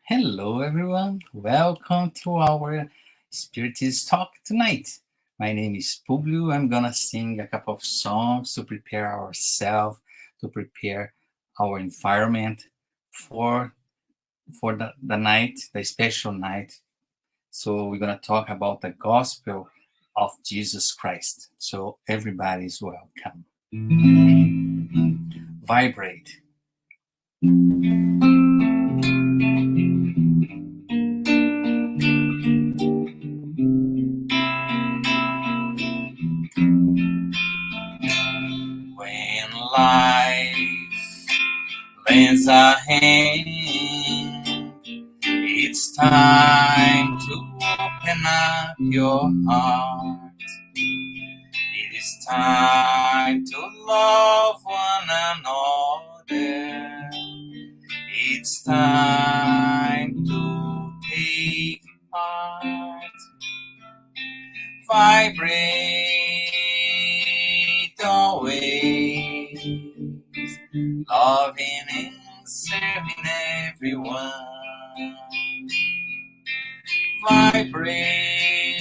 Hello, everyone. Welcome to our Spiritist talk tonight. My name is Publio. I'm gonna sing a couple of songs to prepare ourselves, to prepare our environment for the night, the special night. So we're gonna talk about the gospel of Jesus Christ. So everybody's welcome. Vibrate. When life lends a hand, it's time to open up your heart. It is time to love one another. It's time to take part. Vibrate always, loving and serving everyone.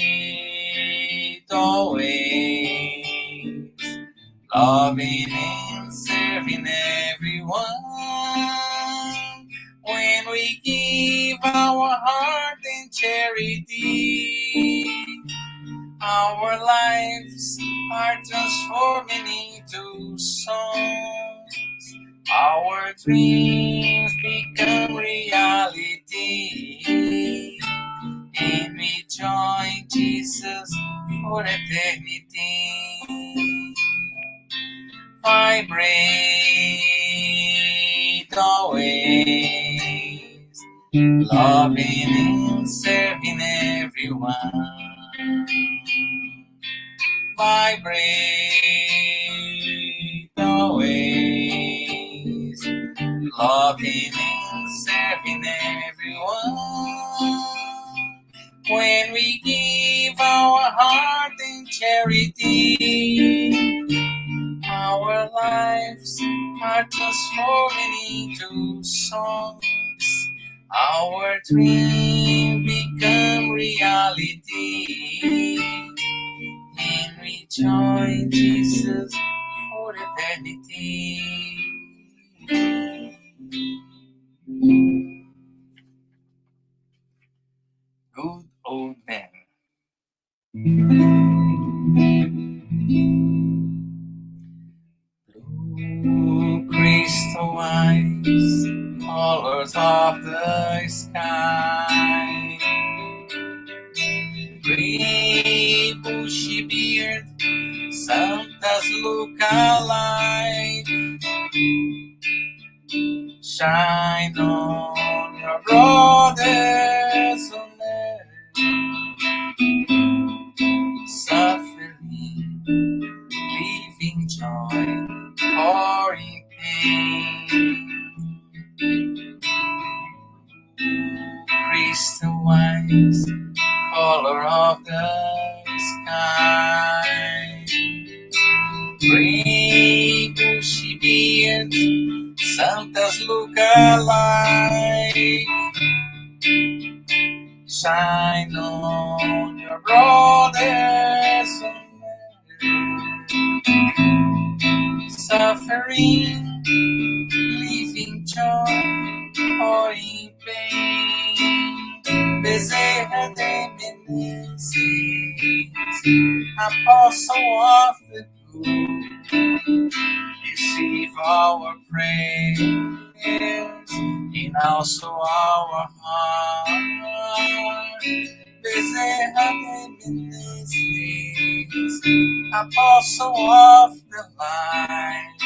Vibrate always, loving and serving everyone. When we give our heart in charity, our lives are transforming into songs. Our dreams become reality. And we join Jesus for eternity. Vibrate always, loving and serving everyone. Vibrate always, loving and serving everyone. When we give our heart in charity, our lives are transforming into songs. Our dreams become reality. And we join Jesus for eternity. Good old man. Blue crystal eyes, colors of the sky. Gray bushy beard, Santa's look alike. Shine on your brothers on earth, suffering, living joy, or in pain. Crystal eyes, color of the sky. Gray bushy beard, Santa's look alike. Shine on your brothers on earth, suffering, living joy, or in pain. Bezerra de Menezes, Apostle of the good, receive our prayers and also our heart. Bezerra de Menezes, Apostle of the light,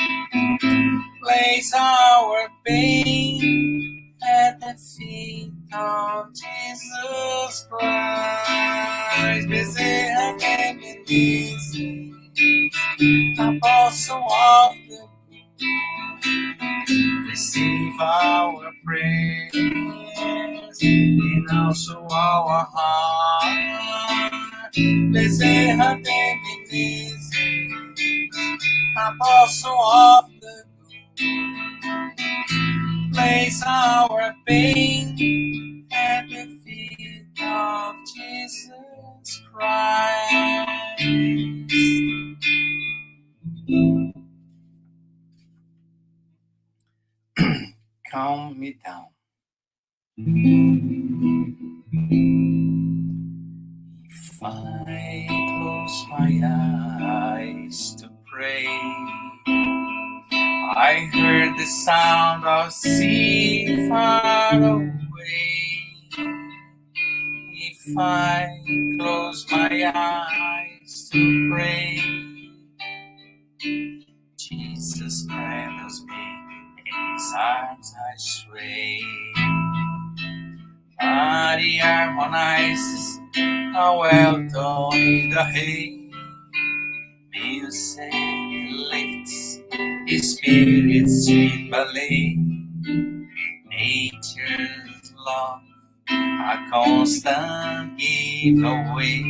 place our pain at the feet of Jesus Christ. Bezerra de Menezes, Apostle of the good, receive our prayers and also our heart. Bezerra de Menezes, Apostle of the good, place our pain calm me down. If I close my eyes to pray, I heard the sound of sea far away. If I close my eyes to pray, Jesus cradles me, in his arms I sway. Body harmonizes, how well done in the hay. Music lifts his spirit's sweet ballet. Nature's love, a constant giveaway.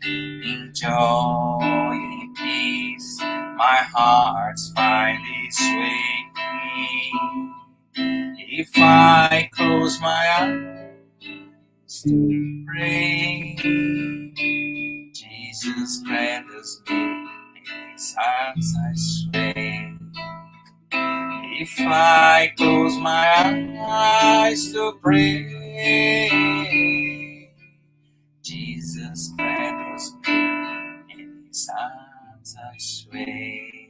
In joy, in peace, my heart's find its way. If I close my eyes to pray, Jesus cradles me, in his arms I sway. If I close my eyes to pray, Jesus cradles me, in his arms I sway.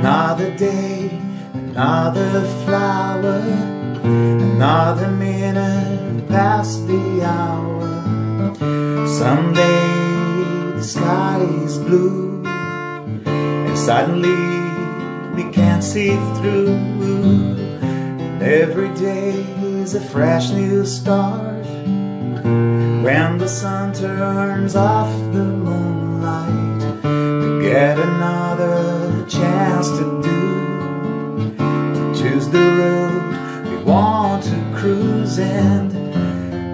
Another day, another flower, another minute past the hour. Someday the sky is blue, and suddenly we can't can't see through. And every day is a fresh new start. When the sun turns off the moonlight, we get another chance to choose the road we want to cruise. And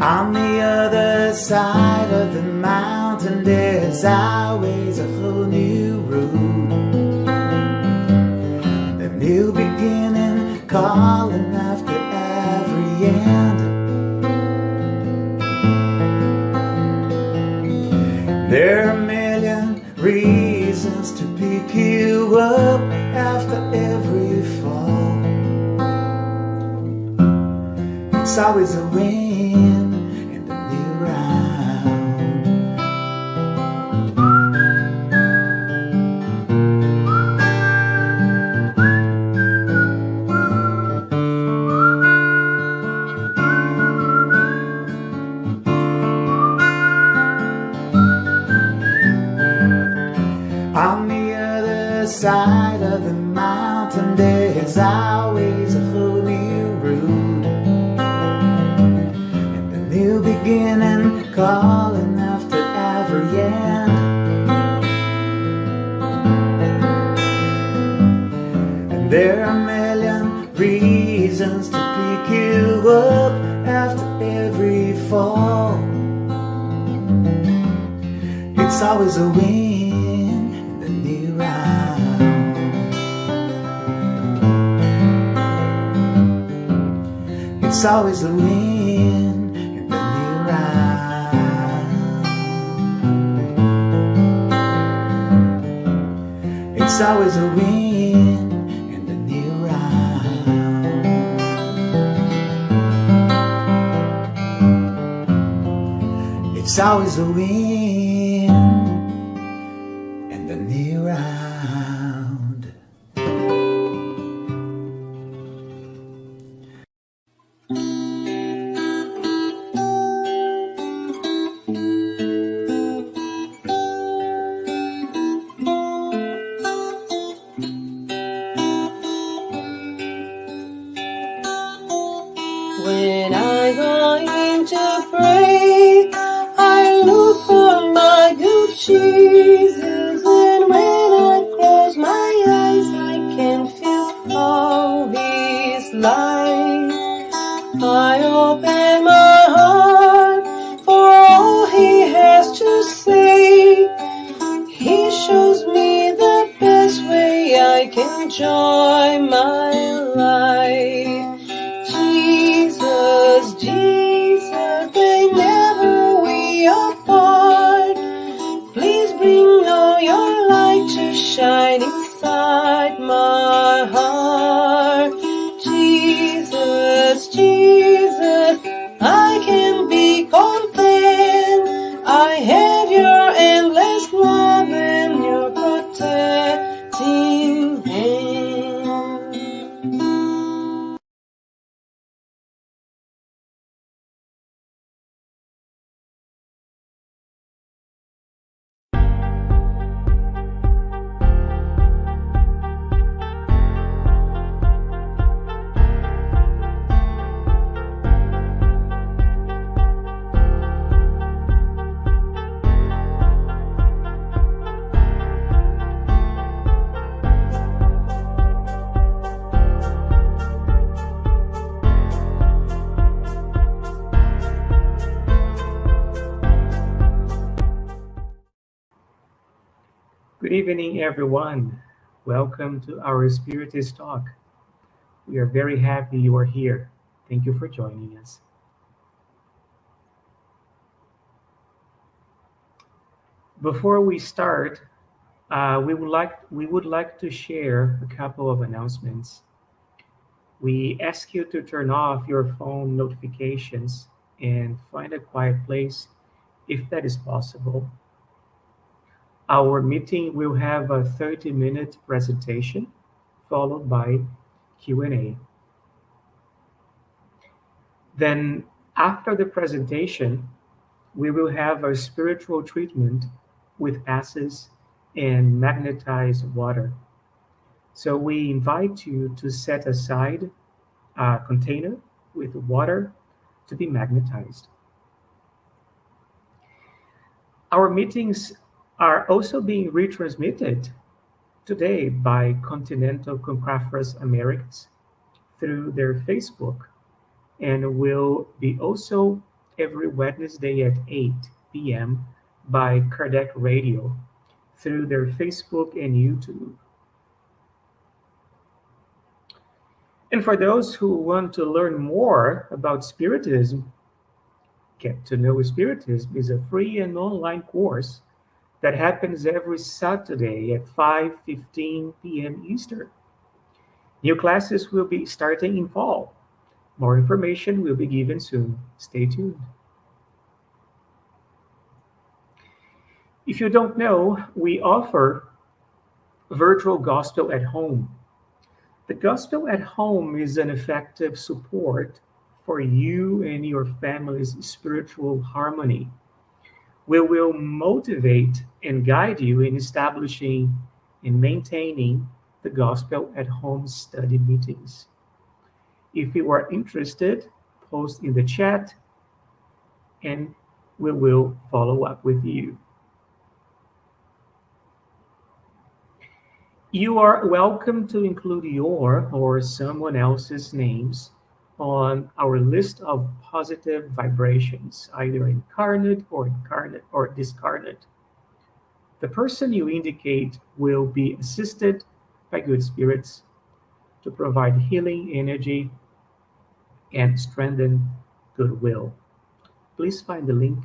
on the other side of the mountain, there's always a whole new road. The new beginning calling after every end. There are a million reasons to pick you up after every fall. It's always a win in the new round. On the other side of the mountain, there's always a whole new road. And the new beginning calling after every end. And there are a million reasons to pick you up after every fall. It's always a win in the new round. It's always a win in the new round. It's always a win in the new round. It's always a win in the new round. When I go in to pray, I look for my good Jesus. And when I close my eyes, I can feel all His light. I open my heart for all He has to say. He shows me the best way I can enjoy my life. Jesus, Jesus, they never we apart. Please bring all your light to shine inside my heart. Jesus, Jesus, I can be content. I have your endless love and your protecting hand. Good evening, everyone. Welcome to our Spiritist Talk. We are very happy you are here. Thank you for joining us. Before we start, we would like to share a couple of announcements. We ask you to turn off your phone notifications and find a quiet place if that is possible. Our meeting will have a 30-minute presentation followed by Q&A. Then, after the presentation, we will have a spiritual treatment with acids and magnetized water. So we invite you to set aside a container with water to be magnetized. Our meetings are also being retransmitted today by Continental Concafras Americas through their Facebook and will be also every Wednesday at 8 p.m. by Kardec Radio through their Facebook and YouTube. And for those who want to learn more about Spiritism, Get to Know Spiritism is a free and online course that happens every Saturday at 5:15 p.m. Eastern. New classes will be starting in fall. More information will be given soon. Stay tuned. If you don't know, we offer virtual gospel at home. The gospel at home is an effective support for you and your family's spiritual harmony. We will motivate and guide you in establishing and maintaining the gospel at home study meetings. If you are interested, post in the chat and we will follow up with you. You are welcome to include your or someone else's names on our list of positive vibrations, either incarnate or discarnate. The person you indicate will be assisted by good spirits to provide healing energy and strengthen goodwill. Please find the link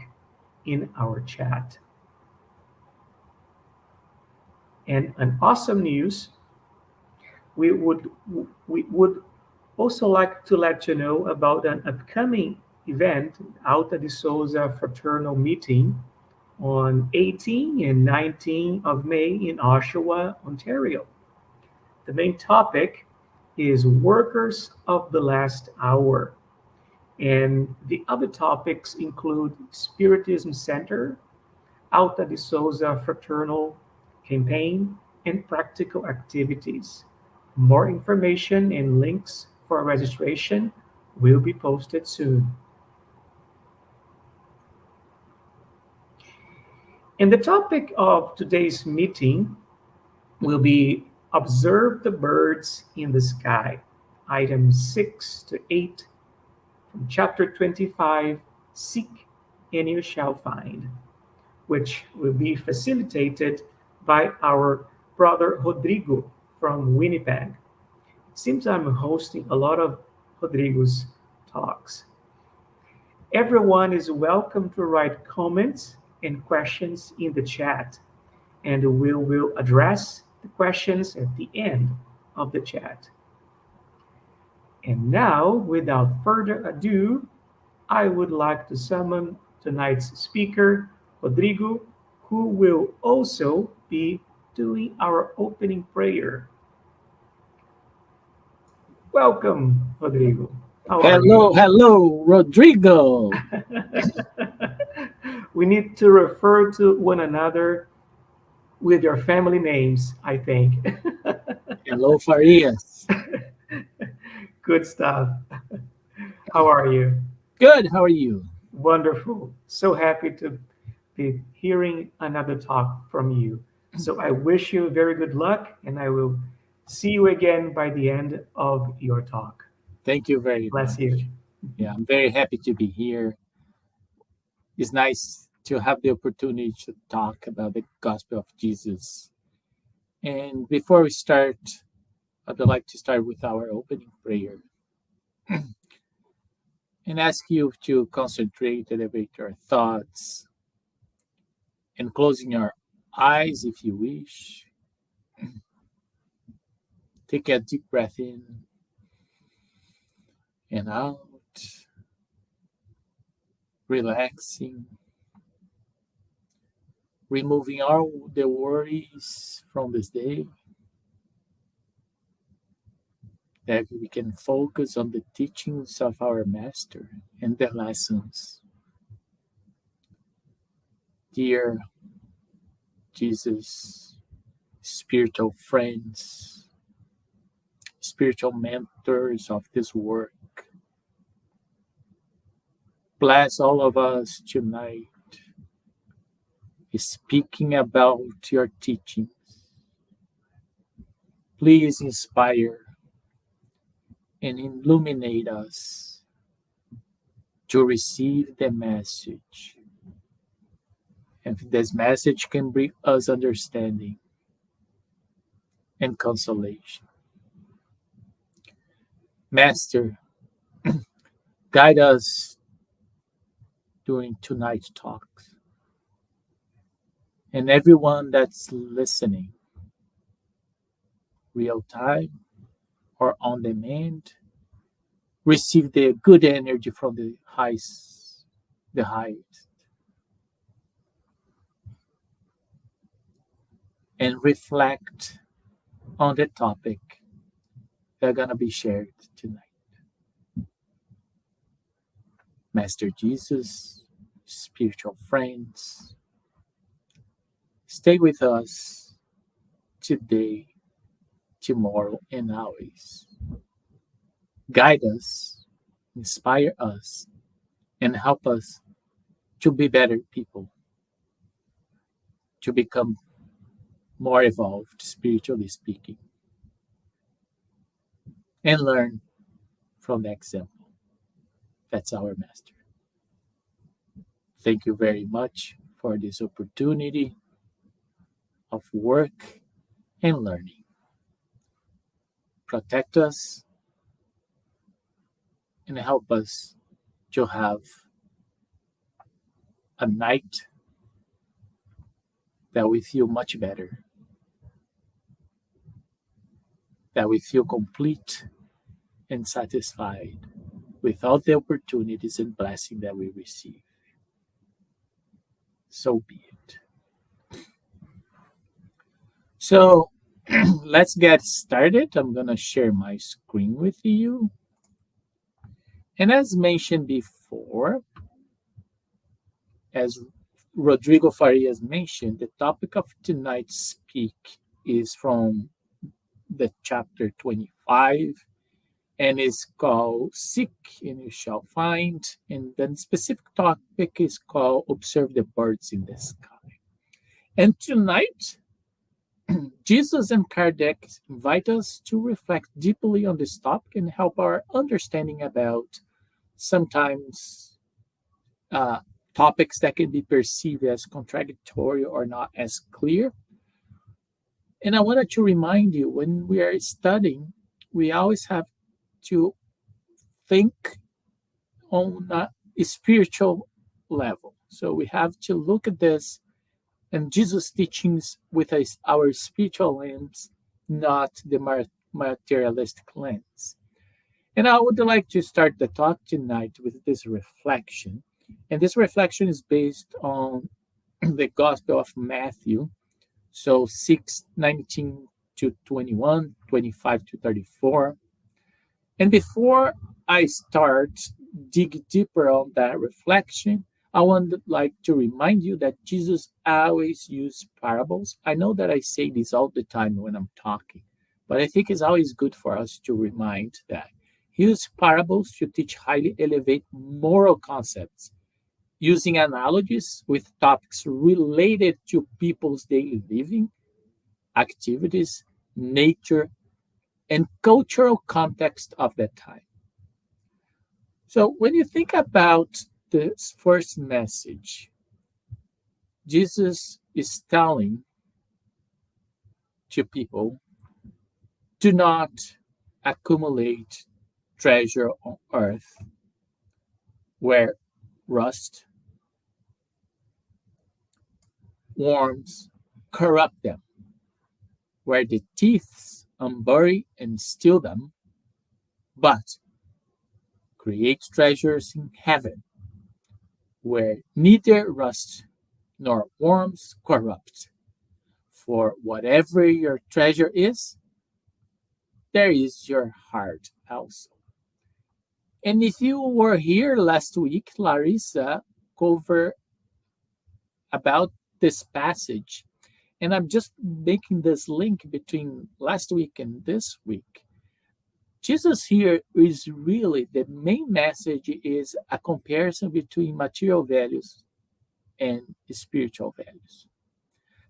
in our chat. And an awesome news, we would we would also like to let you know about an upcoming event, Alta de Souza Fraternal Meeting on 18 and 19 of May in Oshawa, Ontario. The main topic is Workers of the Last Hour. And the other topics include Spiritism Center, Alta de Souza Fraternal Campaign, and practical activities. More information and links for registration will be posted soon. And the topic of today's meeting will be Observe the Birds in the Sky, items 6 to 8 from chapter 25, Seek and You Shall Find, which will be facilitated by our brother Rodrigo from Winnipeg. It seems I'm hosting a lot of Rodrigo's talks. Everyone is welcome to write comments and questions in the chat, and we will address the questions at the end of the chat. And now, without further ado, I would like to summon tonight's speaker, Rodrigo, who will also be doing our opening prayer. Welcome, Rodrigo. How are Hello, hello, Rodrigo. you? We need to refer to one another with your family names, I think. Hello, Farias. Good stuff. How are you? Good, how are you? Wonderful. So happy to be hearing another talk from you. So I wish you very good luck, and I will see you again by the end of your talk. Thank you very Bless much. you. Yeah, I'm very happy to be here. It's nice to have the opportunity to talk about the gospel of Jesus. And before we start, I would like to start with our opening prayer and ask you to concentrate, elevate your thoughts, and closing your eyes if you wish. Take a deep breath in and out, relaxing, removing all the worries from this day, that we can focus on the teachings of our Master and the lessons. Dear Jesus, spiritual friends, spiritual mentors of this work. Bless all of us tonight, speaking about your teachings. Please inspire and illuminate us to receive the message. And this message can bring us understanding and consolation. Master, guide us during tonight's talks. And everyone that's listening, real time or on demand, receive the good energy from the highest. And reflect on the topic that's going to be shared tonight. Master Jesus, spiritual friends, stay with us today, tomorrow, and always. Guide us, inspire us, and help us to be better people, to become more evolved, spiritually speaking, and learn from the example. That's our master. Thank you very much for this opportunity of work and learning. Protect us and help us to have a night that we feel much better, that we feel complete and satisfied with all the opportunities and blessings that we receive. So be it. So let's get started. I'm going to share my screen with you. And as mentioned before, as Rodrigo Farias mentioned, the topic of tonight's speak is from the chapter 25 and is called Seek and You Shall Find. And the specific topic is called Observe the Birds in the Sky. And tonight, Jesus and Kardec invite us to reflect deeply on this topic and help our understanding about sometimes topics that can be perceived as contradictory or not as clear. And I wanted to remind you, when we are studying, we always have to think on a spiritual level. So we have to look at this and Jesus' teachings with our spiritual lens, not the materialistic lens. And I would like to start the talk tonight with this reflection. And this reflection is based on the Gospel of Matthew, so 6:19 to 21, 25 to 34. And before I start dig deeper on that reflection, I would like to remind you that Jesus always used parables. I know that I say this all the time when I'm talking, but I think it's always good for us to remind that he used parables to teach highly elevate moral concepts, using analogies with topics related to people's daily living, activities, nature, and cultural context of that time. So when you think about this first message, Jesus is telling to people, do not accumulate treasure on earth where rust, worms corrupt them, where the thieves unbury and steal them, but create treasures in heaven, where neither rust nor worms corrupt. For whatever your treasure is, there is your heart also. And if you were here last week, Larissa covered about this passage. And I'm just making this link between last week and this week. Jesus here is really the main message is a comparison between material values and spiritual values.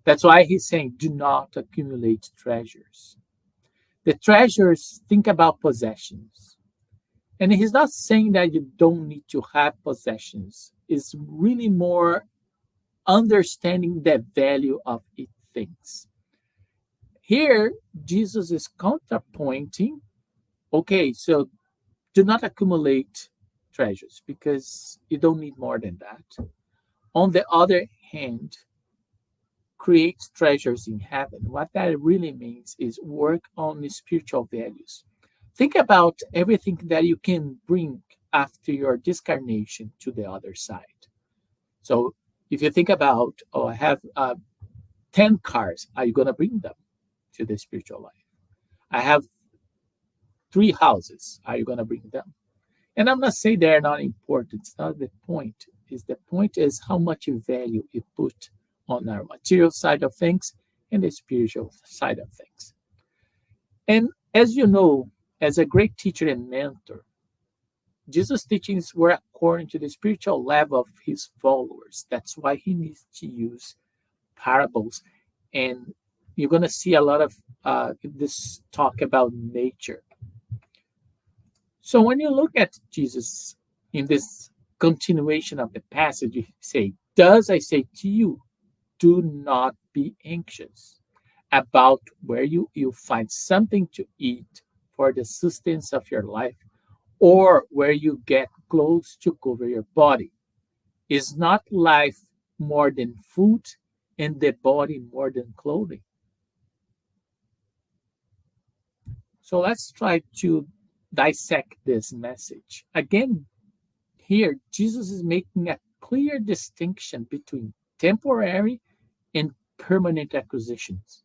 That's why he's saying, do not accumulate treasures. The treasures, think about possessions. And he's not saying that you don't need to have possessions. It's really more understanding the value of it things. Here, Jesus is counterpointing, okay, so do not accumulate treasures because you don't need more than that. On the other hand, create treasures in heaven. What that really means is work on the spiritual values. Think about everything that you can bring after your discarnation to the other side. So if you think about, oh, I have 10 cars, are you going to bring them to the spiritual life? I have 3 houses, are you going to bring them? And I'm not saying they're not important. It's not the point. The point is how much value you put on our material side of things and the spiritual side of things. And as you know, as a great teacher and mentor, Jesus' teachings were according to the spiritual level of his followers. That's why he needs to use parables. And you're going to see a lot of this talk about nature. So when you look at Jesus in this continuation of the passage, you say, thus I say to you, do not be anxious about where you find something to eat for the sustenance of your life, or where you get clothes to cover your body. Is not life more than food, and the body more than clothing? So let's try to dissect this message. Again, here, Jesus is making a clear distinction between temporary and permanent acquisitions.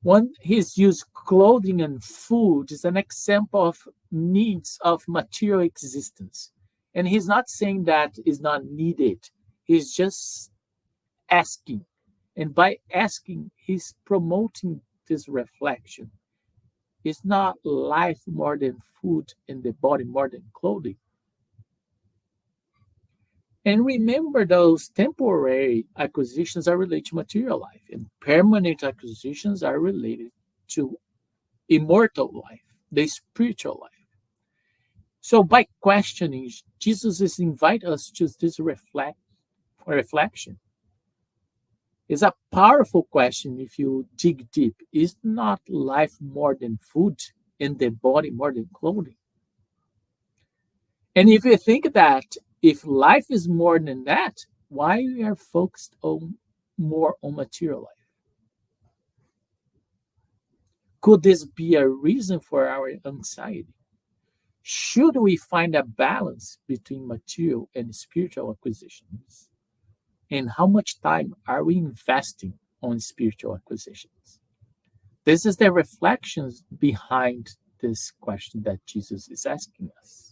One, he's used clothing and food as an example of needs of material existence. And he's not saying that is not needed. He's just asking. And by asking, he's promoting this reflection. It's not life more than food and the body more than clothing. And remember, those temporary acquisitions are related to material life, and permanent acquisitions are related to immortal life, the spiritual life. So, by questioning, Jesus is inviting us to this reflection. It's a powerful question if you dig deep. Is not life more than food and the body more than clothing? And if you think that if life is more than that, why we are focused more on material life? Could this be a reason for our anxiety? Should we find a balance between material and spiritual acquisitions? And how much time are we investing on spiritual acquisitions? This is the reflections behind this question that Jesus is asking us.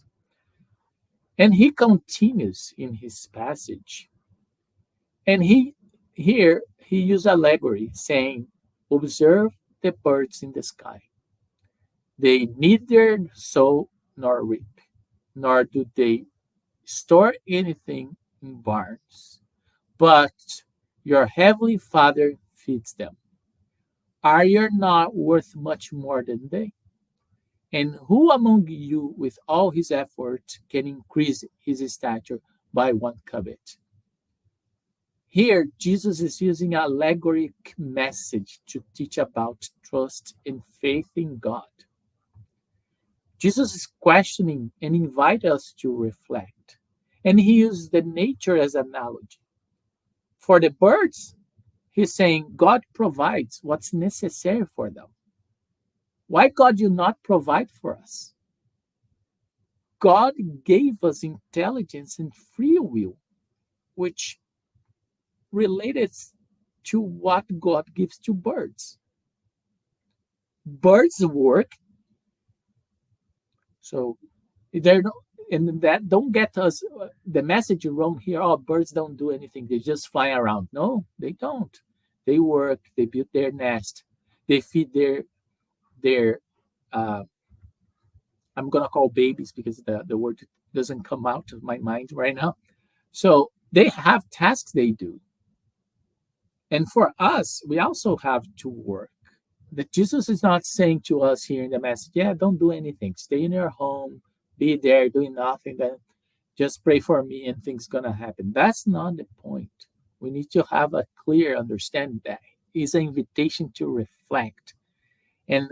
And he continues in his passage. And he used allegory saying, observe the birds in the sky. They neither sow nor reap, nor do they store anything in barns. But your heavenly Father feeds them. Are you not worth much more than they? And who among you, with all his effort, can increase his stature by one cubit? Here, Jesus is using an allegoric message to teach about trust and faith in God. Jesus is questioning and invite us to reflect. And he uses the nature as an analogy. For the birds, he's saying God provides what's necessary for them. Why God do not provide for us? God gave us intelligence and free will, which related to what God gives to birds. Birds work, so they're not, and that don't get us the message wrong here. Oh, birds don't do anything; they just fly around. No, they don't. They work. They build their nest. They feed their I'm going to call babies because the word doesn't come out of my mind right now. So they have tasks they do. And for us, we also have to work. That Jesus is not saying to us here in the message, yeah, don't do anything. Stay in your home, be there, doing nothing, then just pray for me and things gonna happen. That's not the point. We need to have a clear understanding that it's an invitation to reflect. And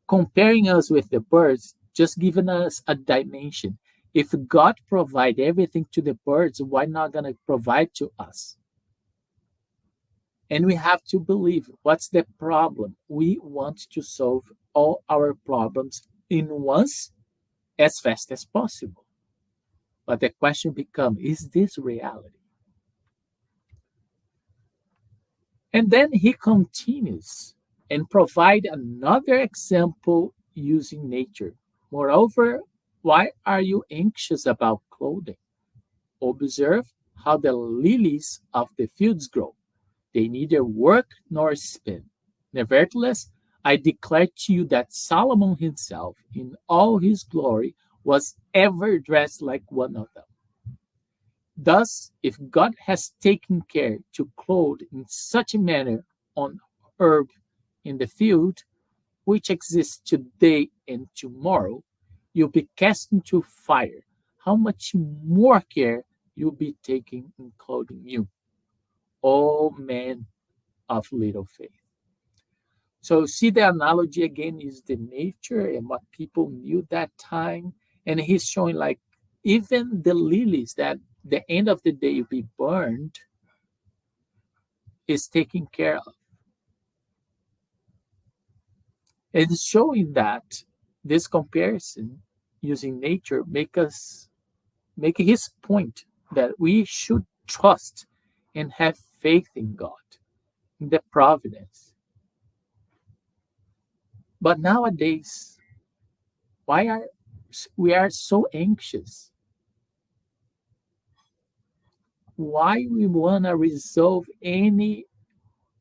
comparing us with the birds, just giving us a dimension. If God provide everything to the birds, why not gonna provide to us? And we have to believe what's the problem? We want to solve all our problems in once as fast as possible. But the question becomes, is this reality? And then he continues and provide another example using nature. Moreover, why are you anxious about clothing? Observe how the lilies of the fields grow. They neither work nor spin. Nevertheless, I declare to you that Solomon himself, in all his glory, was ever dressed like one of them. Thus, if God has taken care to clothe in such a manner on herb in the field, which exists today and tomorrow, you'll be cast into fire. How much more care you'll be taking in clothing you, O man of little faith. So see the analogy again is the nature and what people knew that time. And he's showing like even the lilies that the end of the day will be burned is taken care of. It's showing that this comparison using nature make his point that we should trust and have faith in God, in the providence. But nowadays, why are we are so anxious? Why we want to resolve any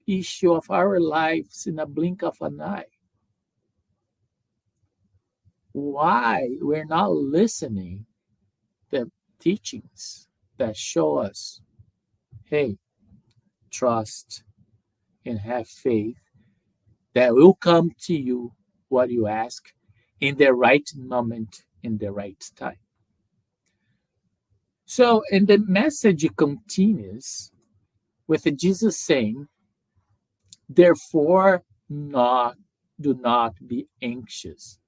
issue of our lives in a blink of an eye? Why we're not listening the teachings that show us, hey, trust and have faith that will come to you what you ask in the right moment, in the right time. So, and the message continues with Jesus saying, therefore, do not be anxious,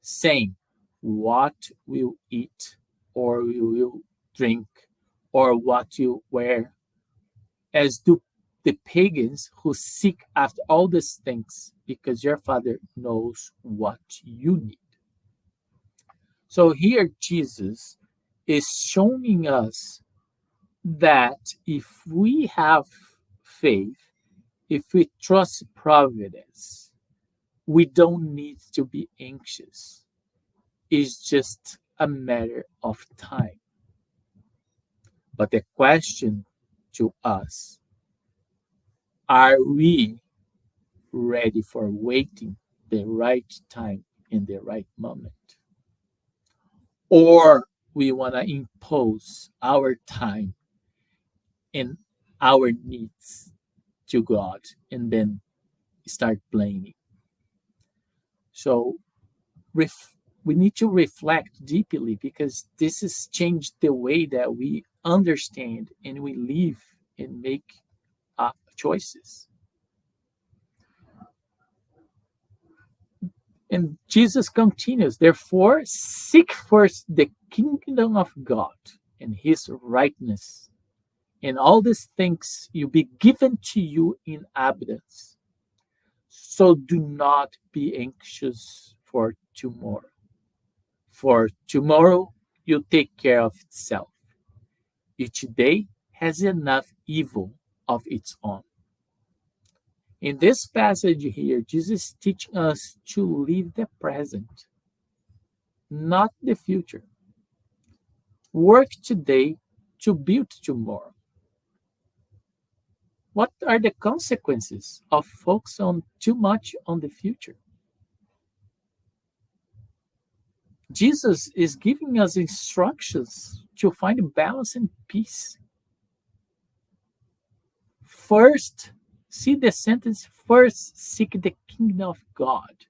saying, what will eat, or we will drink, or what you wear, as do the pagans who seek after all these things, because your Father knows what you need. So here Jesus is showing us that if we have faith, if we trust providence, we don't need to be anxious. It's just a matter of time. But the question to us, are we ready for waiting the right time in the right moment? Or we want to impose our time and our needs to God and then start blaming. So we need to reflect deeply because this has changed the way that we understand and we live and make choices. And Jesus continues, therefore, seek first the kingdom of God and his rightness, and all these things will be given to you in abundance. So do not be anxious for tomorrow. For tomorrow will take care of itself. Each day has enough evil of its own. In this passage here, Jesus is teaching us to live the present, not the future. Work today to build tomorrow. What are the consequences of focus on too much on the future? Jesus is giving us instructions to find balance and peace. First, see the sentence, first seek the kingdom of God,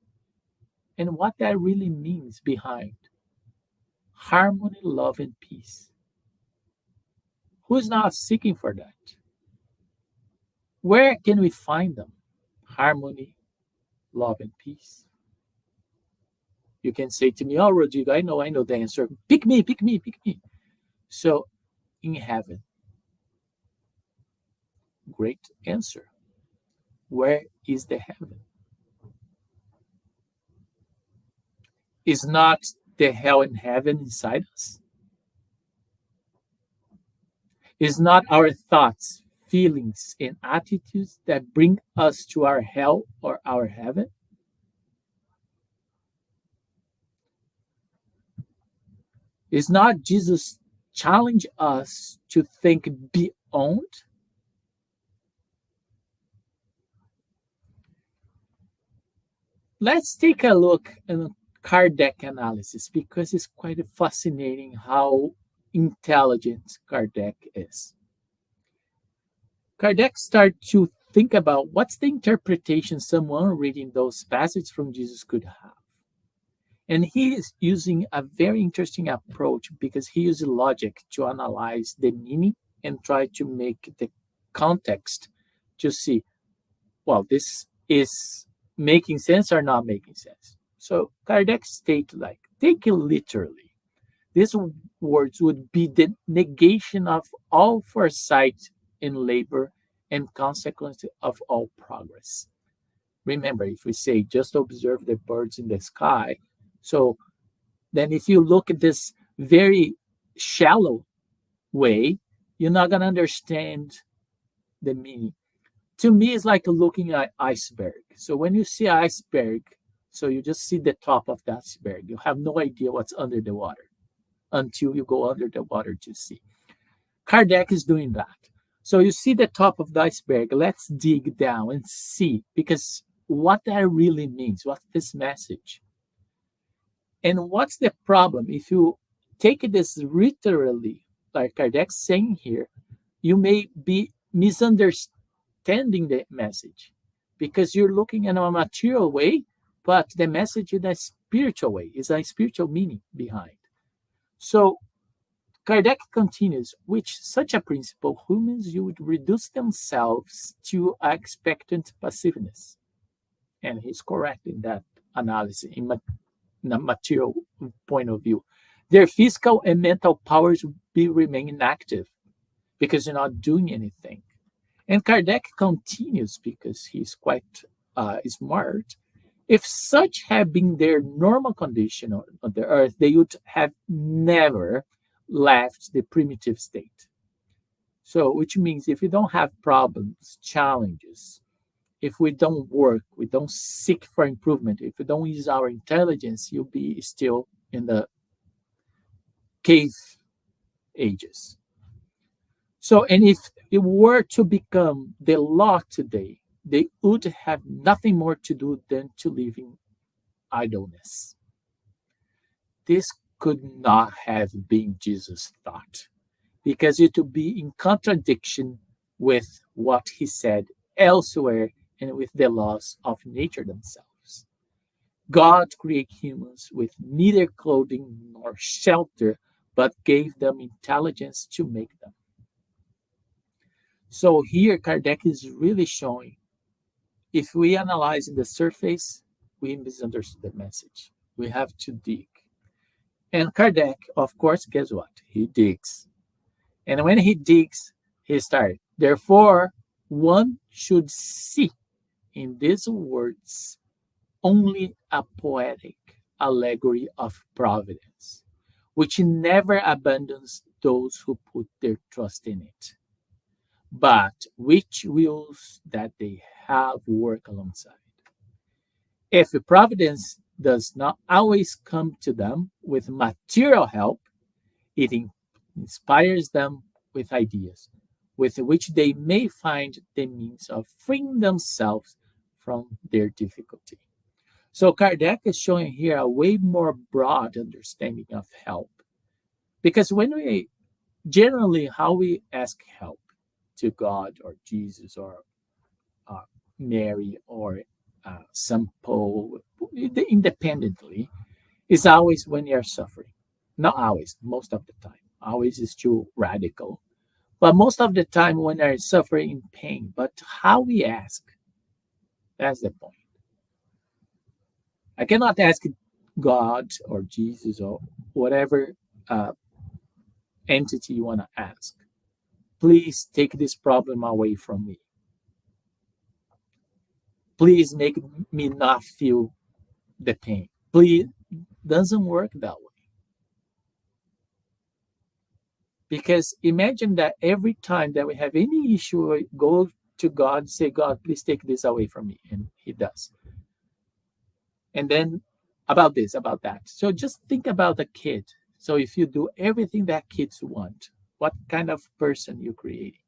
and what that really means behind harmony, love, and peace. Who's not seeking for that? Where can we find them? Harmony, love, and peace. You can say to me, oh, Rodrigo, I know the answer. Pick me, pick me, pick me. So, in heaven, great answer. Where is the heaven? Is not the hell in heaven inside us? Is not our thoughts, feelings, and attitudes that bring us to our hell or our heaven? Is not Jesus challenge us to think beyond? Let's take a look at Kardec analysis because it's quite fascinating how intelligent Kardec is. Kardec started to think about what's the interpretation someone reading those passages from Jesus could have. And he is using a very interesting approach because he uses logic to analyze the meaning and try to make the context to see, well, this is making sense or not making sense. So Kardec stated like, take it literally. These words would be the negation of all foresight in labor and consequence of all progress. Remember, if we say just observe the birds in the sky, so then if you look at this very shallow way, you're not going to understand the meaning. To me, it's like looking at iceberg. So when you see iceberg, so you just see the top of the iceberg. You have no idea what's under the water until you go under the water to see. Kardec is doing that. So you see the top of the iceberg. Let's dig down and see, because what that really means, what's this message? And what's the problem? If you take this literally, like Kardec's saying here, you may be misunderstanding the message because you're looking in a material way, but the message in a spiritual way is a spiritual meaning behind. So Kardec continues, which such a principle, humans would reduce themselves to expectant passiveness. And he's correct in that analysis in a material point of view. Their physical and mental powers will remain inactive because you're not doing anything. And Kardec continues, because he's quite smart, if such had been their normal condition on the earth, they would have never left the primitive state. So, which means if we don't have problems, challenges, if we don't work, we don't seek for improvement, if we don't use our intelligence, you'll be still in the cave ages. So, and if it were to become the law today, they would have nothing more to do than to live in idleness. This could not have been Jesus' thought, because it would be in contradiction with what he said elsewhere and with the laws of nature themselves. God created humans with neither clothing nor shelter, but gave them intelligence to make them. So here Kardec is really showing, if we analyze in the surface, we misunderstood the message. We have to dig. And Kardec, of course, guess what? He digs. And when he digs, he starts. Therefore, one should see in these words only a poetic allegory of providence, which never abandons those who put their trust in it, but which wills that they have work alongside. If providence does not always come to them with material help, it inspires them with ideas with which they may find the means of freeing themselves from their difficulty. So Kardec is showing here a way more broad understanding of help. Because when we generally how we ask help to God or Jesus or uh, Mary or some Pope independently is always when you're suffering. Not always, most of the time. Always is too radical. But most of the time when they're suffering in pain. But how we ask, that's the point. I cannot ask God or Jesus or whatever uh, entity you want to ask. Please take this problem away from me. Please make me not feel the pain. Please, doesn't work that way. Because imagine that every time that we have any issue, we go to God, say, God, please take this away from me. And He does. And then about this, about that. So just think about a kid. So if you do everything that kids want, what kind of person you creating?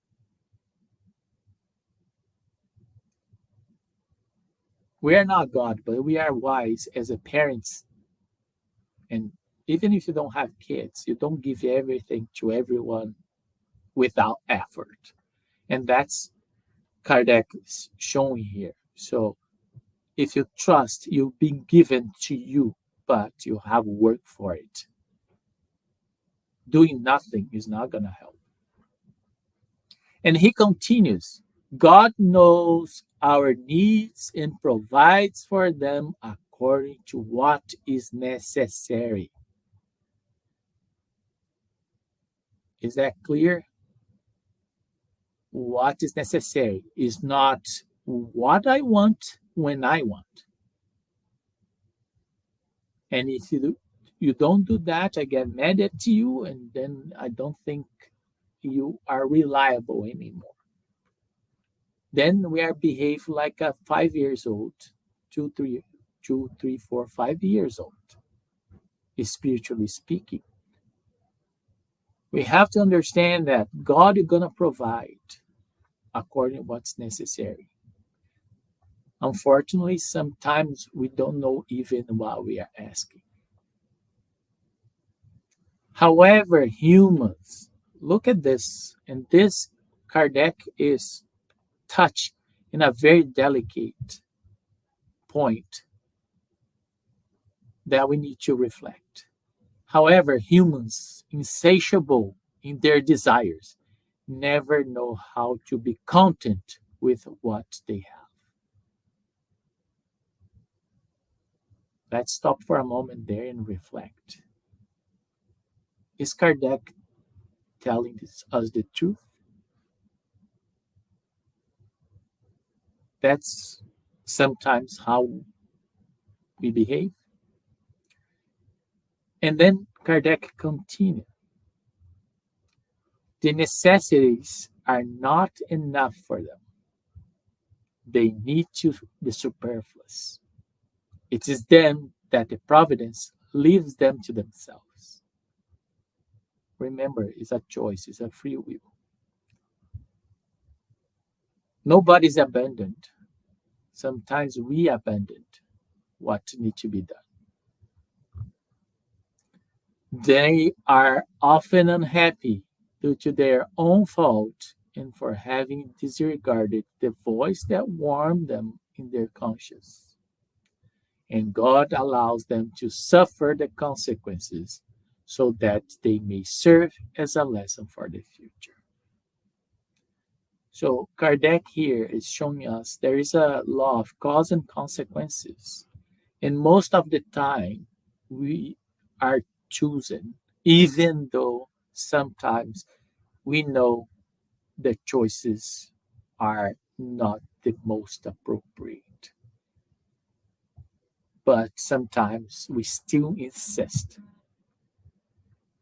We are not God, but we are wise as a parents. And even if you don't have kids, you don't give everything to everyone without effort. And that's Kardec is showing here. So if you trust, you've been given to you, but you have work for it. Doing nothing is not going to help. And he continues, God knows our needs and provides for them according to what is necessary. Is that clear? What is necessary is not what I want when I want. And if you don't do that, I get mad at you, and then I don't think you are reliable anymore. Then we are behave like a 5 years old, 5 years old, spiritually speaking. We have to understand that God is gonna provide according to what's necessary. Unfortunately, sometimes we don't know even what we are asking. However, humans, look at this, and this Kardec is touched in a very delicate point that we need to reflect. However, humans, insatiable in their desires, never know how to be content with what they have. Let's stop for a moment there and reflect. Is Kardec telling us the truth? That's sometimes how we behave. And then Kardec continued. The necessities are not enough for them. They need to the superfluous. It is then that the providence leaves them to themselves. Remember, it's a choice, it's a free will. Nobody's abandoned. Sometimes we abandoned what needs to be done. They are often unhappy due to their own fault and for having disregarded the voice that warmed them in their conscience. And God allows them to suffer the consequences so that they may serve as a lesson for the future. So Kardec here is showing us there is a law of cause and consequences. And most of the time, we are chosen, even though sometimes we know the choices are not the most appropriate. But sometimes we still insist.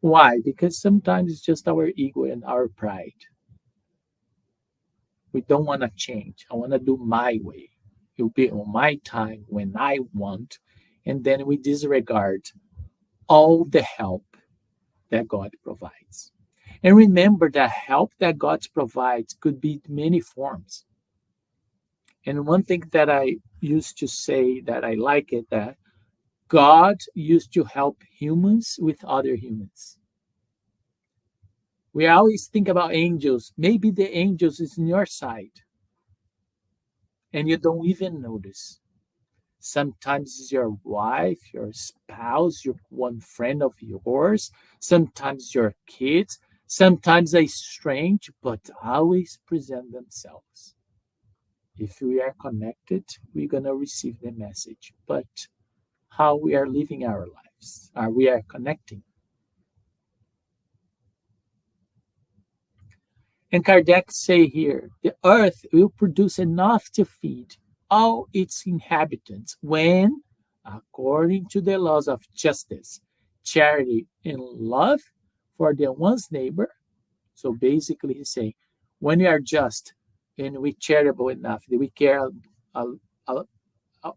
Why? Because sometimes it's just our ego and our pride. We don't want to change. I want to do my way. It'll be on my time when I want. And then we disregard all the help that God provides. And remember that help that God provides could be many forms. And one thing that I used to say that I like it, that God used to help humans with other humans. We always think about angels. Maybe the angels is on your side and you don't even notice. Sometimes it's your wife, your spouse, your one friend of yours, sometimes your kids, sometimes they strange, but always present themselves. If we are connected, we're gonna receive the message. But how we are living our lives? Are we are connecting? And Kardec say here, the earth will produce enough to feed all its inhabitants when, according to the laws of justice, charity, and love for the one's neighbor. So basically, he's saying, when we are just and we charitable enough, that we care uh, uh,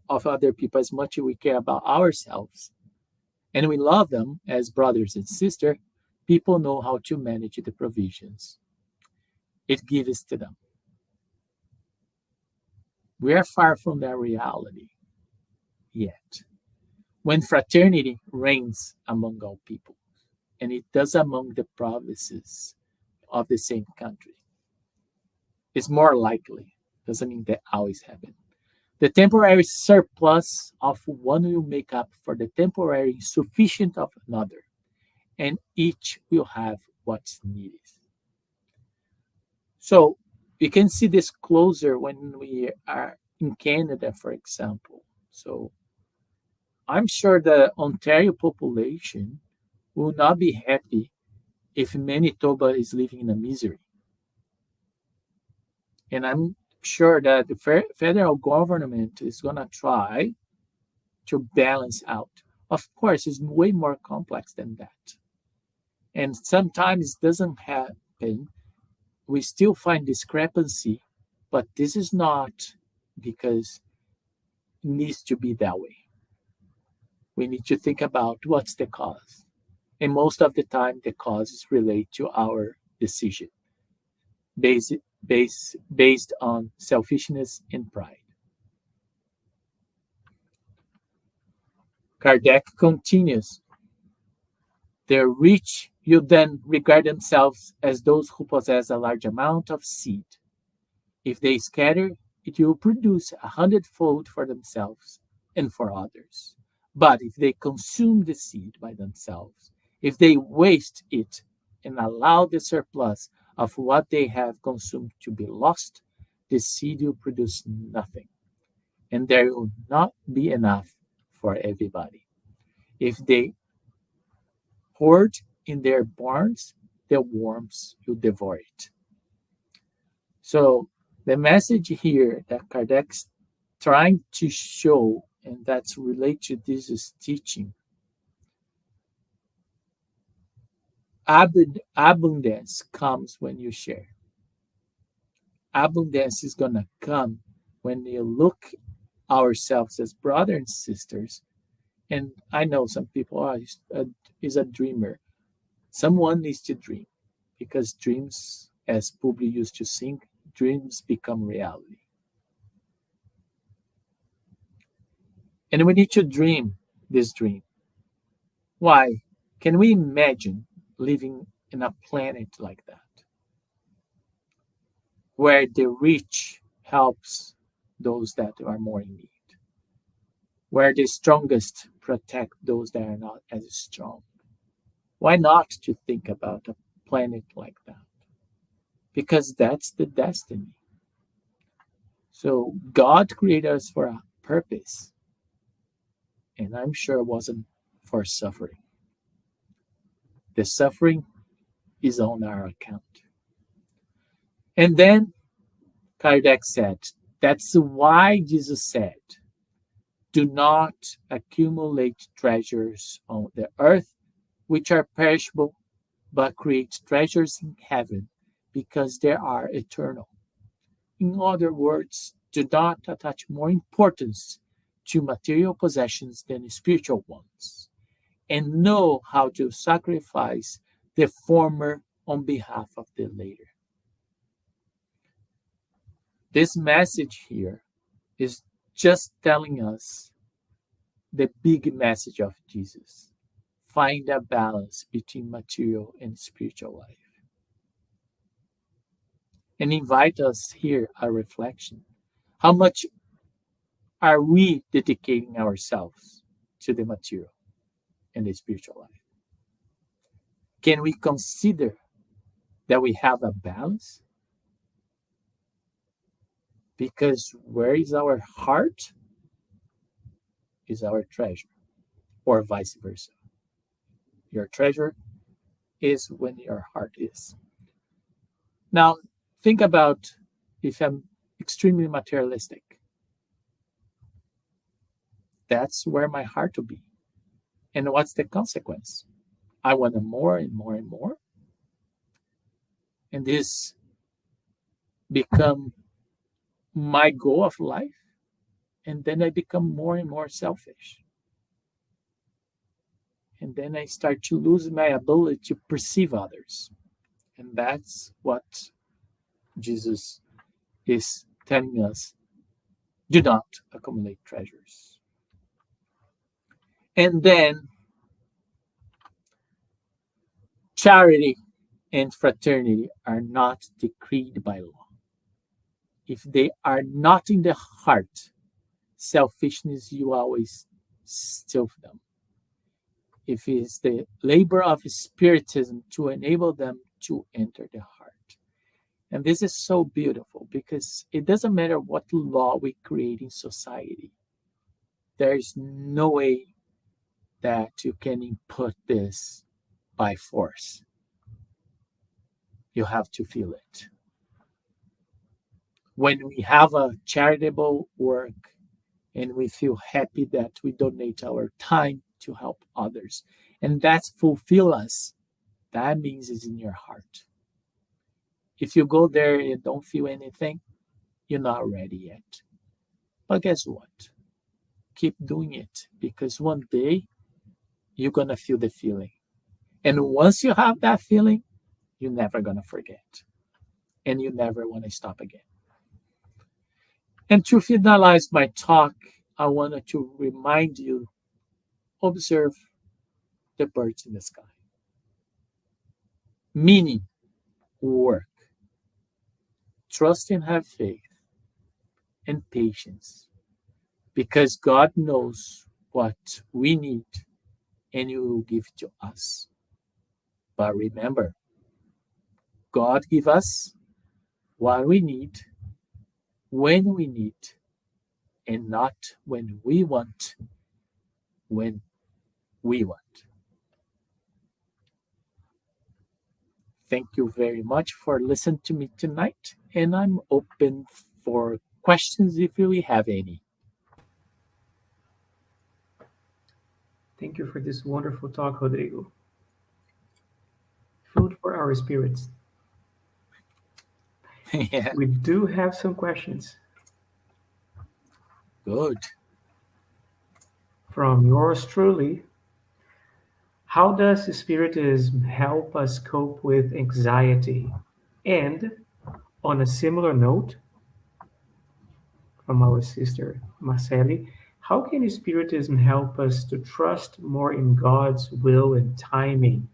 of other people as much as we care about ourselves, and we love them as brothers and sisters, people know how to manage the provisions. It gives to them. We are far from that reality yet. When fraternity reigns among all people, and it does among the provinces of the same country, it's more likely. Doesn't mean that always happen. The temporary surplus of one will make up for the temporary insufficient of another, and each will have what's needed. So you can see this closer when we are in Canada, for example. So I'm sure the Ontario population will not be happy if Manitoba is living in a misery. And I'm sure that the federal government is going to try to balance out. Of course, it's way more complex than that. And sometimes it doesn't happen. We still find discrepancy, but this is not because it needs to be that way. We need to think about what's the cause. And most of the time, the causes relate to our decision based, based on selfishness and pride. Kardec continues, the rich will then regard themselves as those who possess a large amount of seed. If they scatter, it will produce 100-fold for themselves and for others. But if they consume the seed by themselves, if they waste it and allow the surplus of what they have consumed to be lost, the seed will produce nothing, and there will not be enough for everybody. If they hoard in their barns, the worms will devour it. So the message here that Kardec's trying to show, and that's related to this teaching, abundance comes when you share. Abundance is going to come when you look ourselves as brothers and sisters. And I know some people are is a dreamer. Someone needs to dream, because dreams, as Publi used to sing, dreams become reality. And we need to dream this dream. Why? Can we imagine living in a planet like that, where the rich helps those that are more in need, where the strongest protect those that are not as strong? Why not to think about a planet like that? Because that's the destiny. So God created us for a purpose, and I'm sure it wasn't for suffering. The suffering is on our account. And then Kardec said, that's why Jesus said, do not accumulate treasures on the earth, which are perishable, but create treasures in heaven, because they are eternal. In other words, do not attach more importance to material possessions than spiritual ones, and know how to sacrifice the former on behalf of the later. This message here is just telling us the big message of Jesus. Find a balance between material and spiritual life. And invite us here a reflection. How much are we dedicating ourselves to the material and the spiritual life? Can we consider that we have a balance? Because where is our heart is our treasure, or vice versa. Your treasure is when your heart is. Now, think about if I'm extremely materialistic. That's where my heart will be. And what's the consequence? I want more and more and more. And this become my goal of life. And then I become more and more selfish. And then I start to lose my ability to perceive others. And that's what Jesus is telling us. Do not accumulate treasures. And then charity and fraternity are not decreed by law. If they are not in the heart, selfishness, you always steal them. If it is the labor of Spiritism to enable them to enter the heart. And this is so beautiful because it doesn't matter what law we create in society. There is no way that you can input this by force. You have to feel it. When we have a charitable work and we feel happy that we donate our time to help others, and that fulfill us, that means it's in your heart. If you go there and don't feel anything, you're not ready yet. But guess what? Keep doing it because one day you're going to feel the feeling. And once you have that feeling, you're never going to forget. And you never want to stop again. And to finalize my talk, I wanted to remind you, observe the birds in the sky. Meaning, work. Trust and have faith and patience because God knows what we need and He will give it to us. But remember, God gives us what we need, when we need, and not when we want, when we want. Thank you very much for listening to me tonight, and I'm open for questions if we have any. Thank you for this wonderful talk, Rodrigo. Food for our spirits. Yeah, We do have some questions good. from yours truly. How does Spiritism help us cope with anxiety? And on a similar note, from our sister Marceli, how can Spiritism help us to trust more in God's will and timing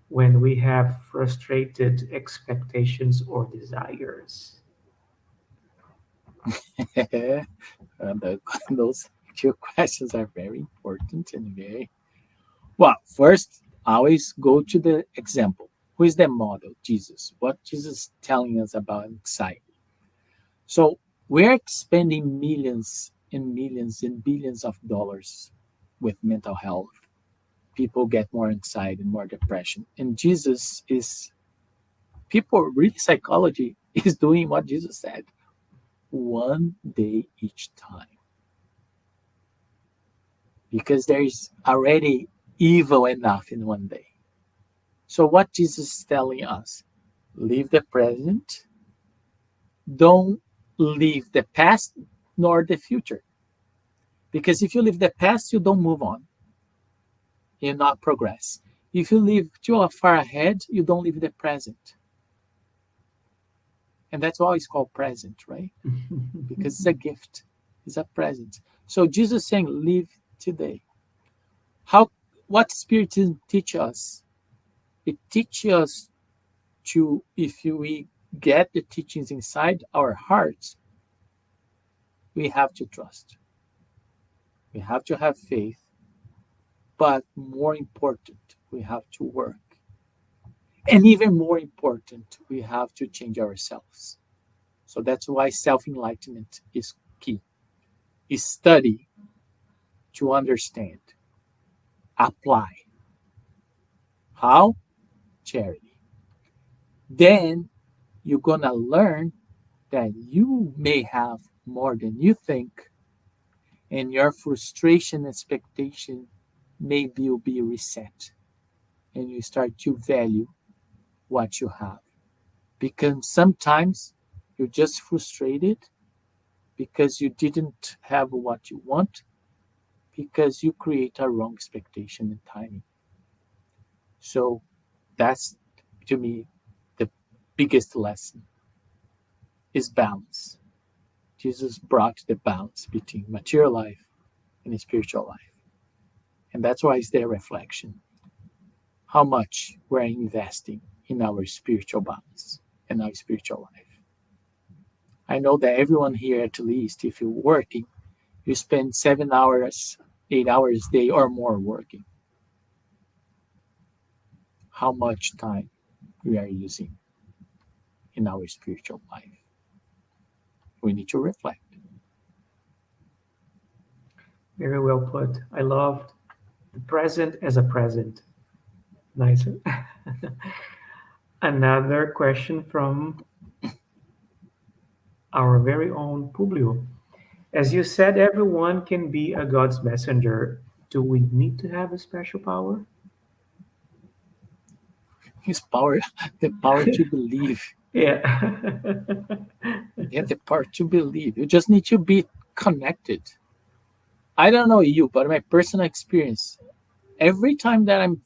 when we have frustrated expectations or desires? Those two questions are very important and very well. First, always go to the example. Who is the model? Jesus. What Jesus is telling us about anxiety. So we're spending millions and millions and billions of dollars with mental health. People get more anxiety and more depression. And Jesus is people really psychology is doing what Jesus said. One day each time. Because there is already evil enough in one day. So what Jesus is telling us, live the present, don't live the past nor the future. Because if you live the past, you don't move on. You not progress. If you live too far ahead, you don't live the present. And that's why it's called present, right? Because it's a gift. It's a present. So Jesus is saying, live today. How what Spiritism teach us? It teaches us to, if we get the teachings inside our hearts, we have to trust. We have to have faith, but more important, we have to work. And even more important, we have to change ourselves. So that's why self enlightenment is key. Is study to understand, apply. How? Charity. Then you're gonna learn that you may have more than you think, and your frustration expectation maybe will be reset, and you start to value what you have. Because sometimes you're just frustrated because you didn't have what you want, because you create a wrong expectation and timing. So that's, to me, the biggest lesson is balance. Jesus brought the balance between material life and spiritual life. And that's why it's their reflection. How much we're investing in our spiritual balance and our spiritual life. I know that everyone here, at least, if you're working, you spend 7 hours, 8 hours a day or more working. How much time we are using in our spiritual life? We need to reflect. Very well put. I loved the present as a present. Nice. Another question from our very own Publio. As you said, everyone can be a God's messenger. Do we need to have a special power? His power, the power to believe. Yeah. Yeah, the power to believe. You just need to be connected. I don't know you, but my personal experience, every time that I'm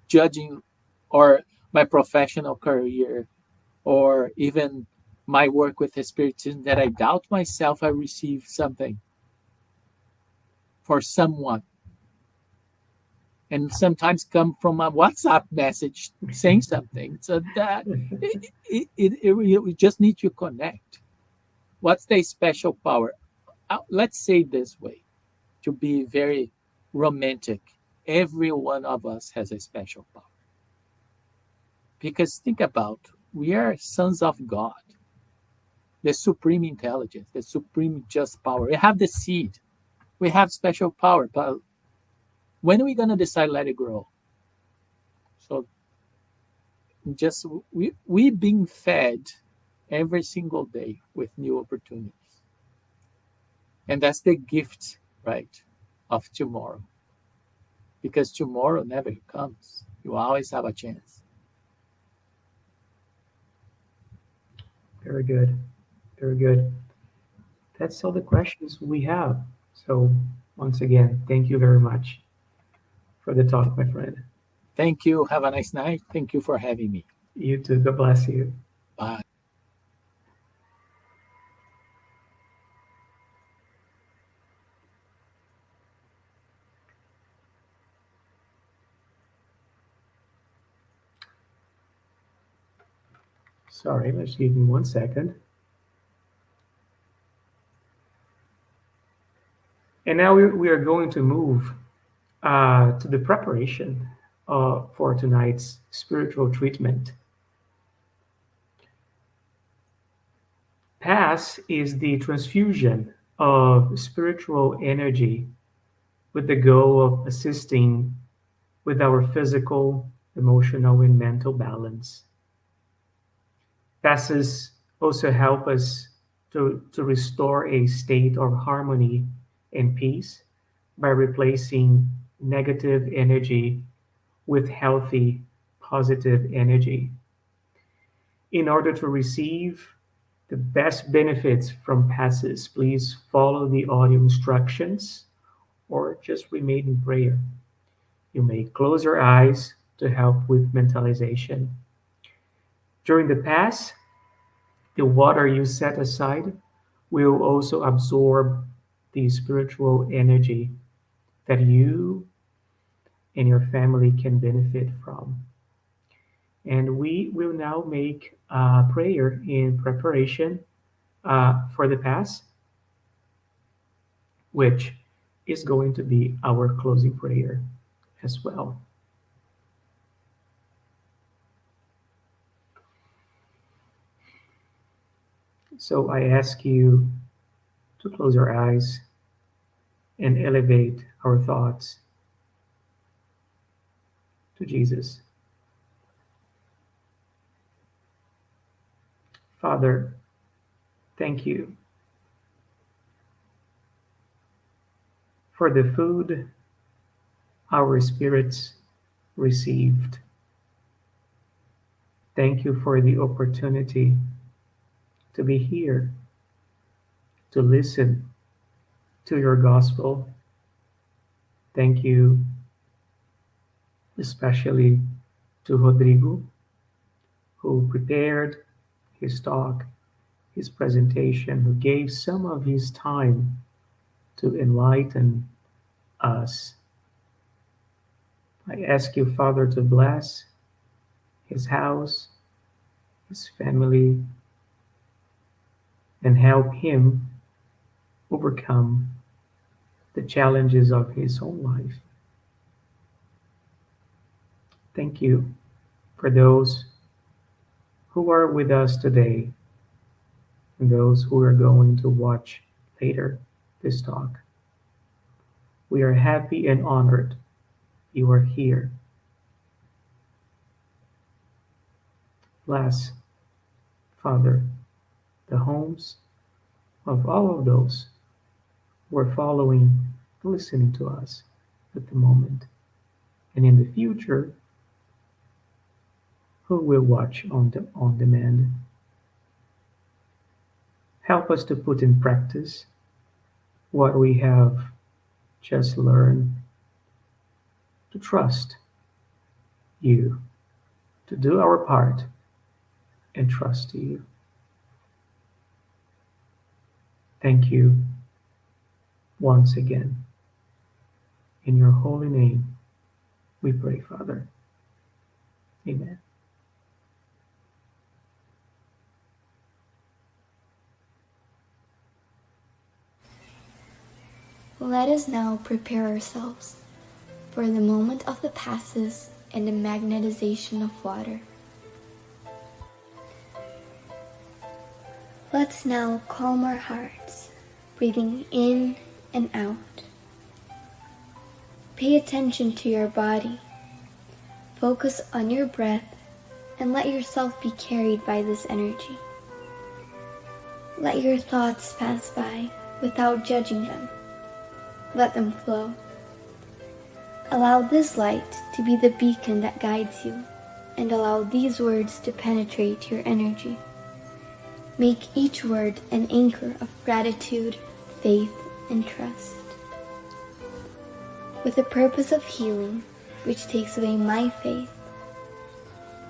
judging or my professional career or even my work with the Spiritism, that I doubt myself, I receive something for someone. And sometimes come from a WhatsApp message saying something. So that we just need to connect. What's the special power? Let's say this way, to be very romantic. Every one of us has a special power. Because think about, we are sons of God, the supreme intelligence, the supreme just power. We have the seed, we have special power, but when are we gonna decide let it grow? So just we being fed every single day with new opportunities, and that's the gift, right, of tomorrow. Because tomorrow never comes. You always have a chance. Very good. Very good. That's all the questions we have. So, once again, thank you very much for the talk, my friend. Thank you. Have a nice night. Thank you for having me. You too. God bless you. Bye. Sorry, let's give me 1 second. And now we are going to move to the preparation for tonight's spiritual treatment. Pass is the transfusion of spiritual energy with the goal of assisting with our physical, emotional, and mental balance. Passes also help us to restore a state of harmony and peace by replacing negative energy with healthy, positive energy. In order to receive the best benefits from passes, please follow the audio instructions or just remain in prayer. You may close your eyes to help with mentalization. During the pass, the water you set aside will also absorb the spiritual energy that you and your family can benefit from. And we will now make a prayer in preparation for the Pass, which is going to be our closing prayer as well. So I ask you to close your eyes and elevate our thoughts to Jesus. Father, thank you for the food our spirits received. Thank you for the opportunity to be here, to listen to your gospel. Thank you especially to Rodrigo, who prepared his talk, his presentation, who gave some of his time to enlighten us. I ask you, Father, to bless his house, his family, and help him overcome the challenges of his own life. Thank you for those who are with us today and those who are going to watch later this talk. We are happy and honored you are here. Bless, Father, the homes of all of those who are following, listening to us at the moment, and in the future, who will watch on demand. Help us to put in practice what we have just learned, to trust you, to do our part, and trust you. Thank you once again. In your holy name, we pray, Father. Amen. Let us now prepare ourselves for the moment of the passes and the magnetization of water. Let's now calm our hearts, breathing in and out. Pay attention to your body. Focus on your breath and let yourself be carried by this energy. Let your thoughts pass by without judging them. Let them flow. Allow this light to be the beacon that guides you, and allow these words to penetrate your energy. Make each word an anchor of gratitude, faith, and trust. With the purpose of healing, which takes away my faith,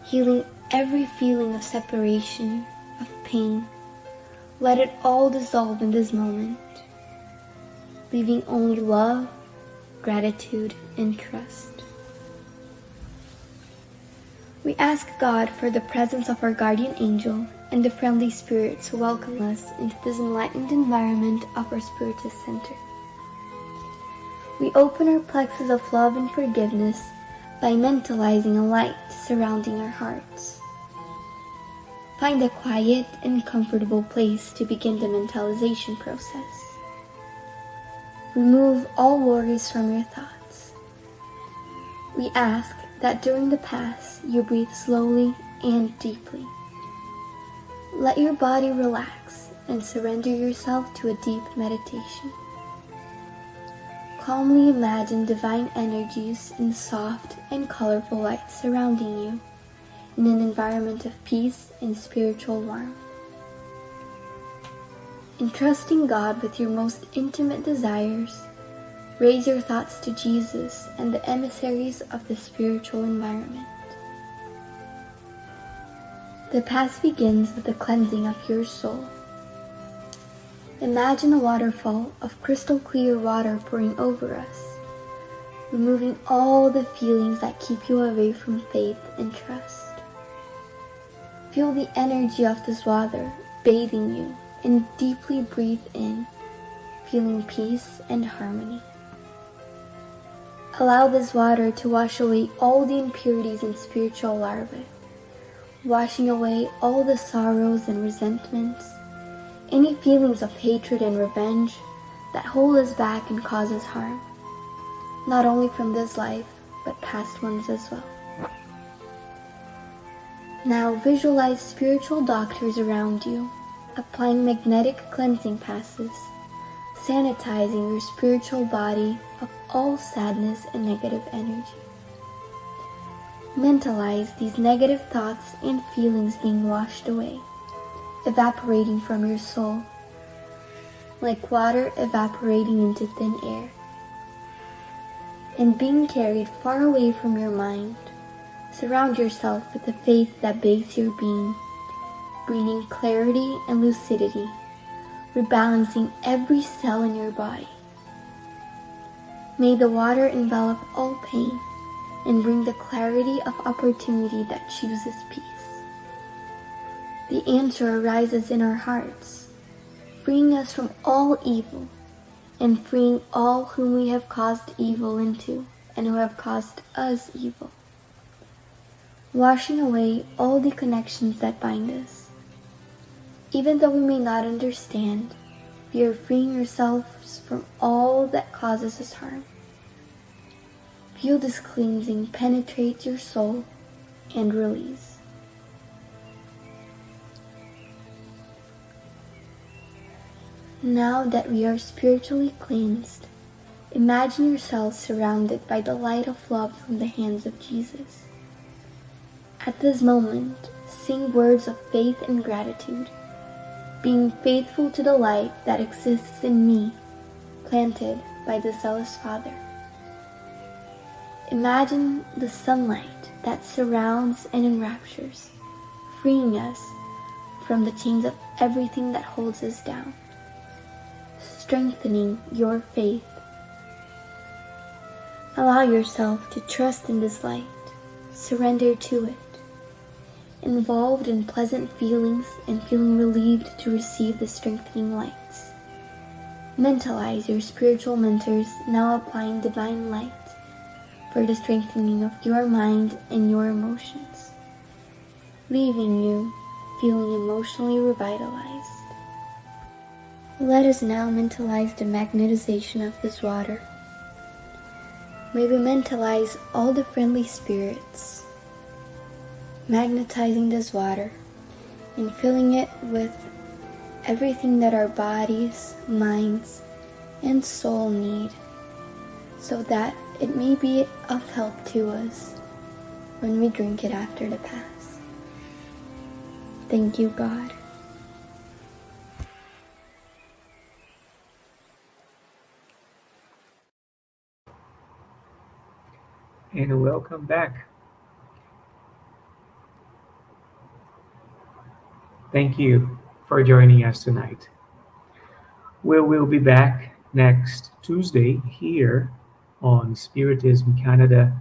healing every feeling of separation, of pain, let it all dissolve in this moment, leaving only love, gratitude, and trust. We ask God for the presence of our guardian angel and the friendly spirits who welcome us into this enlightened environment of our Spiritist Center. We open our plexus of love and forgiveness by mentalizing a light surrounding our hearts. Find a quiet and comfortable place to begin the mentalization process. Remove all worries from your thoughts. We ask that during the pass you breathe slowly and deeply. Let your body relax and surrender yourself to a deep meditation. Calmly imagine divine energies in soft and colorful light surrounding you in an environment of peace and spiritual warmth. Entrusting God with your most intimate desires, raise your thoughts to Jesus and the emissaries of the spiritual environment. The Pass begins with the cleansing of your soul. Imagine a waterfall of crystal clear water pouring over us, removing all the feelings that keep you away from faith and trust. Feel the energy of this water bathing you and deeply breathe in, feeling peace and harmony. Allow this water to wash away all the impurities and spiritual larvae, washing away all the sorrows and resentments, any feelings of hatred and revenge that hold us back and cause us harm, not only from this life, but past ones as well. Now visualize spiritual doctors around you, applying magnetic cleansing passes, sanitizing your spiritual body of all sadness and negative energy. Mentalize these negative thoughts and feelings being washed away, evaporating from your soul, like water evaporating into thin air, and being carried far away from your mind. Surround yourself with the faith that bathes your being, bringing clarity and lucidity, rebalancing every cell in your body. May the water envelop all pain and bring the clarity of opportunity that chooses peace. The answer arises in our hearts, freeing us from all evil and freeing all whom we have caused evil into and who have caused us evil, washing away all the connections that bind us. Even though we may not understand, we are freeing ourselves from all that causes us harm. Feel this cleansing penetrate your soul and release. Now that we are spiritually cleansed, imagine yourself surrounded by the light of love from the hands of Jesus. At this moment, sing words of faith and gratitude, being faithful to the light that exists in me, planted by the zealous Father. Imagine the sunlight that surrounds and enraptures, freeing us from the chains of everything that holds us down, strengthening your faith. Allow yourself to trust in this light, surrender to it, involved in pleasant feelings and feeling relieved to receive the strengthening lights. Mentalize your spiritual mentors now applying divine light for the strengthening of your mind and your emotions, leaving you feeling emotionally revitalized. Let us now mentalize the magnetization of this water. May we mentalize all the friendly spirits, magnetizing this water and filling it with everything that our bodies, minds, and soul need, so that it may be of help to us when we drink it after the Pass. Thank you, God. And welcome back. Thank you for joining us tonight. We will be back next Tuesday here on Spiritism Canada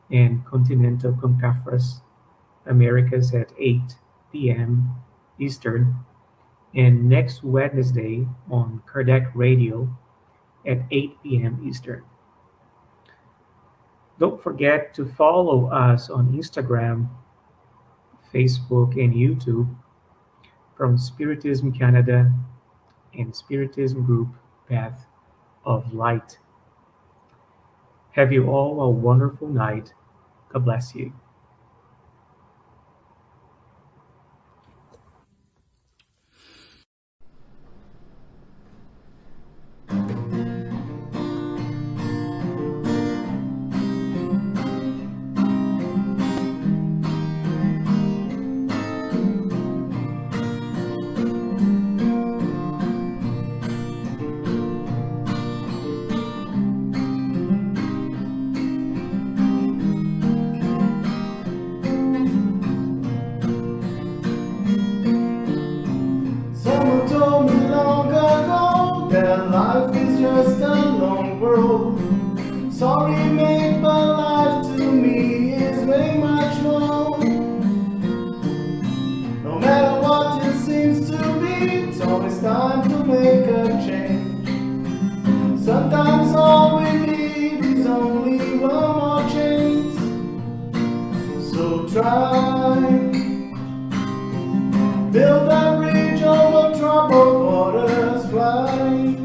and Continental Conference Americas at 8 p.m. Eastern, and next Wednesday on Kardec Radio at 8 p.m. Eastern. Don't forget to follow us on Instagram, Facebook, and YouTube from Spiritism Canada and Spiritism Group Path of Light. Have you all a wonderful night. God bless you. try. Build a bridge over troubled waters, fly.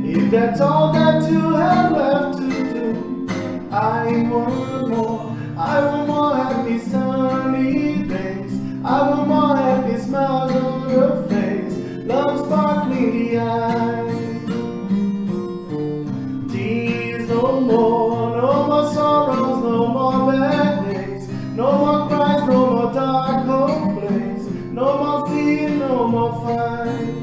If that's all that you have left to do, I want more. I want more happy sunny days. I want more happy smiles on your face. Love sparkling the eyes. Tears no more, no more sorrows, no more bad days. No more cries, no more dark cold place. No more fear, no more fight.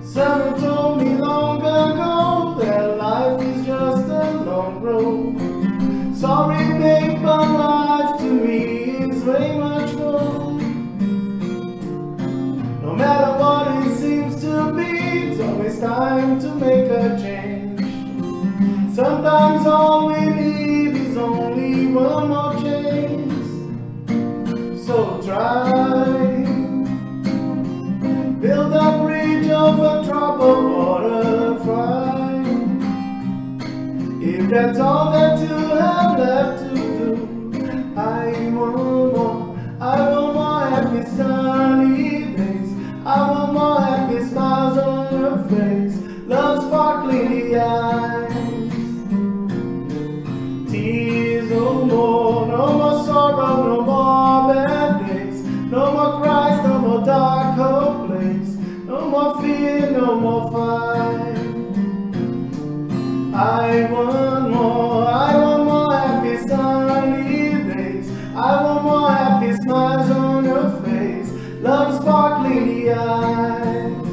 Someone told me long ago that life is just a long road. Sorry, babe, but life to me is way much more. No matter what it seems to be, it's always time to make a change. Sometimes all we need is only one more chance. So try, build a bridge over troubled water, fly. If that's all that you have left to do, I want more. I want more happy sunny days. I want more happy smiles on your face. Love sparkling the eyes. Tears no more, no more sorrow, no more bad days. No more cries, no more dark cold place. No more fear, no more fight. I want more happy sunny days. I want more happy smiles on your face. Love sparkling the eyes.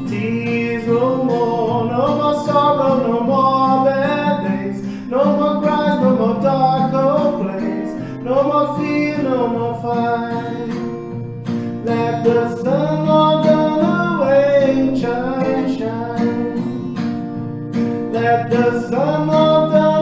Tears no more sorrow, no more bad days. No more cries, no more dark cold place. No more fear, no more fight. Let the sun all done away shine, shine. Let the sun of the